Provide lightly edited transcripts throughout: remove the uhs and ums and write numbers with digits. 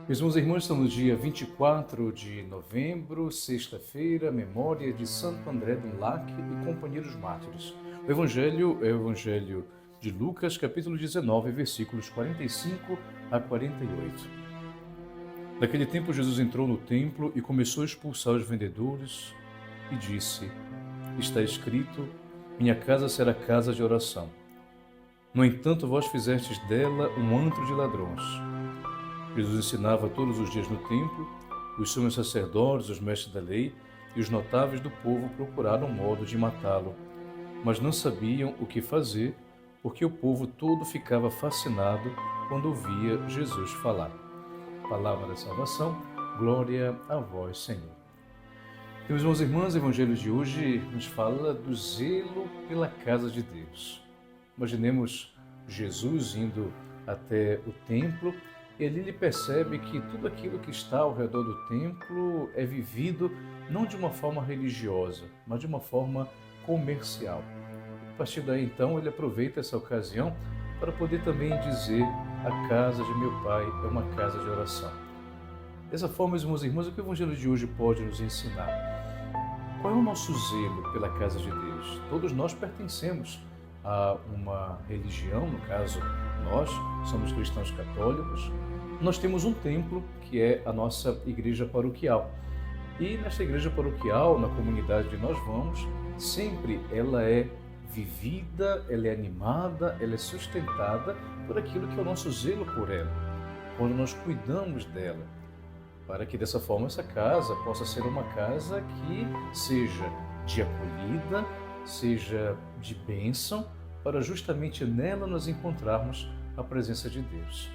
Meus irmãos, estamos no dia 24 de novembro, sexta-feira, memória de Santo André do Lac e Companhia dos Mártires. O Evangelho é o Evangelho de Lucas, capítulo 19, versículos 45 a 48. Naquele tempo, Jesus entrou no templo e começou a expulsar os vendedores e disse: Está escrito, minha casa será casa de oração. No entanto, vós fizestes dela um antro de ladrões. Jesus ensinava todos os dias no templo, os sumos sacerdotes, os mestres da lei e os notáveis do povo procuraram modo de matá-lo, mas não sabiam o que fazer, porque o povo todo ficava fascinado quando ouvia Jesus falar. Palavra da salvação, glória a vós, Senhor. Meus irmãos e irmãs, o Evangelho de hoje nos fala do zelo pela casa de Deus. Imaginemos Jesus indo até o templo. Ele percebe que tudo aquilo que está ao redor do templo é vivido não de uma forma religiosa, mas de uma forma comercial. A partir daí, então, ele aproveita essa ocasião para poder também dizer: a casa de meu Pai é uma casa de oração. Dessa forma, meus irmãos, o que o Evangelho de hoje pode nos ensinar? Qual é o nosso zelo pela casa de Deus? Todos nós pertencemos a uma religião, no caso, nós somos cristãos católicos. Nós temos um templo, que é a nossa igreja paroquial. E nesta igreja paroquial, na comunidade onde nós vamos, sempre ela é vivida, ela é animada, ela é sustentada por aquilo que é o nosso zelo por ela, quando nós cuidamos dela, para que dessa forma essa casa possa ser uma casa que seja de acolhida, seja de bênção, para justamente nela nós encontrarmos a presença de Deus.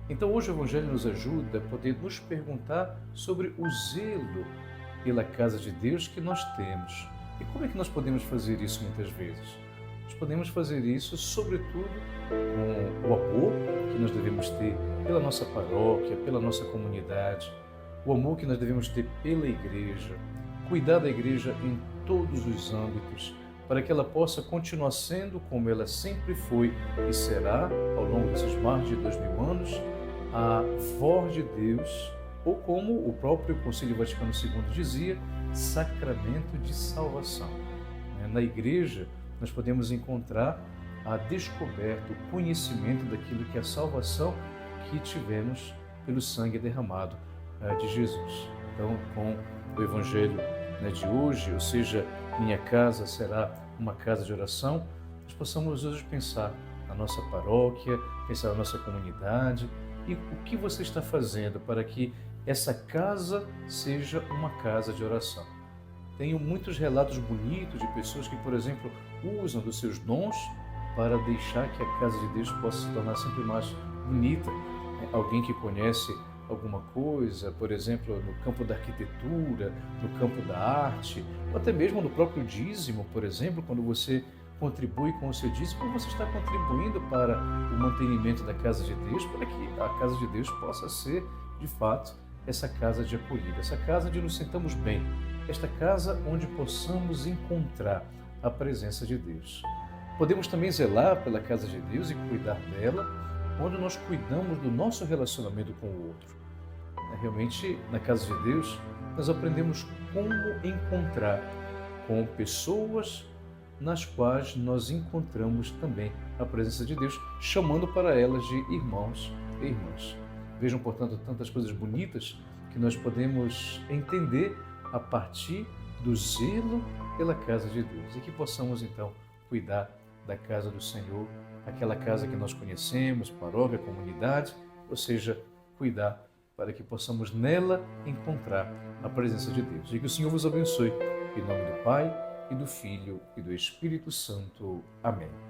Então hoje o Evangelho nos ajuda a poder nos perguntar sobre o zelo pela casa de Deus que nós temos. E como é que nós podemos fazer isso muitas vezes? Nós podemos fazer isso, sobretudo, com o amor que nós devemos ter pela nossa paróquia, pela nossa comunidade, o amor que nós devemos ter pela igreja, cuidar da igreja em todos os âmbitos, para que ela possa continuar sendo como ela sempre foi e será, ao longo desses mais de 2000 anos, a voz de Deus, ou como o próprio Concílio Vaticano II dizia, sacramento de salvação. Na igreja, nós podemos encontrar a descoberta, o conhecimento daquilo que é a salvação que tivemos pelo sangue derramado de Jesus. Então, com o Evangelho de hoje, ou seja, minha casa será uma casa de oração, nós possamos hoje pensar na nossa paróquia, pensar na nossa comunidade e o que você está fazendo para que essa casa seja uma casa de oração. Tenho muitos relatos bonitos de pessoas que, por exemplo, usam dos seus dons para deixar que a casa de Deus possa se tornar sempre mais bonita. Alguém que conhece alguma coisa, por exemplo, no campo da arquitetura, no campo da arte, ou até mesmo no próprio dízimo, por exemplo, quando você contribui com o seu dízimo, você está contribuindo para o mantenimento da casa de Deus, para que a casa de Deus possa ser, de fato, essa casa de acolhida, essa casa onde nos sentamos bem, esta casa onde possamos encontrar a presença de Deus. Podemos também zelar pela casa de Deus e cuidar dela, onde nós cuidamos do nosso relacionamento com o outro. Realmente, na casa de Deus, nós aprendemos como encontrar com pessoas nas quais nós encontramos também a presença de Deus, chamando para elas de irmãos e irmãs. Vejam, portanto, tantas coisas bonitas que nós podemos entender a partir do zelo pela casa de Deus e que possamos, então, cuidar da casa do Senhor, aquela casa que nós conhecemos, paróquia, comunidade, ou seja, cuidar para que possamos nela encontrar a presença de Deus. E que o Senhor vos abençoe. Em nome do Pai, e do Filho, e do Espírito Santo. Amém.